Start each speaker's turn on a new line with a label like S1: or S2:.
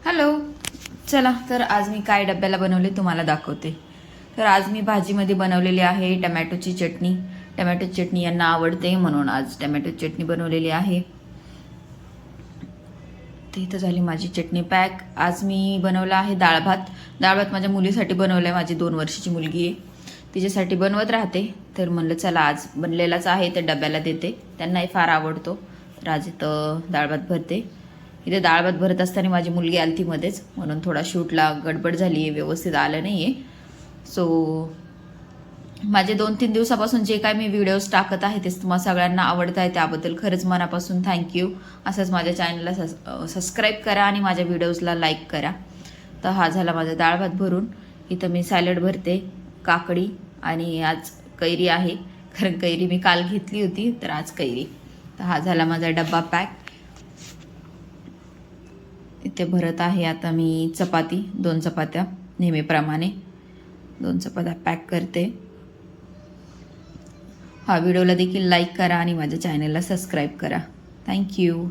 S1: Hello. चला तर आज मी काय डब्याला बनवले तुम्हाला दाखवते. तर आज मी भाजीमध्ये बनवलेली आहे टमॅटोची चटणी. टमॅटोची चटणी यांना आवडते म्हणून आज टमॅटोची चटणी बनवलेली आहे. तर इथं झाली माझी चटणी पॅक. आज मी बनवला आहे डाळ भात. डाळ भात माझ्या मुलीसाठी बनवला आहे. माझी 2 वर्षाची मुलगी आहे, तिच्यासाठी बनवत राहते. तर म्हणलं चला आज बनलेलाच आहे तर डब्याला देते, त्यांनाही फार आवडतो. तर आज इथं डाळ भात भरते. इथे डाळ भात भरत असताना माझी मुलगी आली ती मध्येच, म्हणून थोडा शूटला गडबड झाली आहे, व्यवस्थित आलं नाही आहे. सो माझे 2-3 दिवसापासून जे काय मी व्हिडिओज टाकत आहे तेच तुम्हाला सगळ्यांना आवडत आहे, त्याबद्दल खरंच मनापासून थँक्यू. असंच माझ्या चॅनलला सबस्क्राईब करा आणि माझ्या व्हिडिओजला लाईक करा. तर हा झाला माझा डाळ भात भरून. इथं मी सॅलड भरते, काकडी आणि आज कैरी आहे, कारण कैरी मी काल घेतली होती तर आज कैरी. तर हा झाला माझा डब्बा पॅक. इथे भरत आहे आता मी चपाती, 2 चपात्या नेहमीप्रमाणे 2 चपात्या पॅक करते. हा व्हिडिओला देखील लाईक करा आणि माझ्या चॅनलला सबस्क्राईब करा. थँक्यू.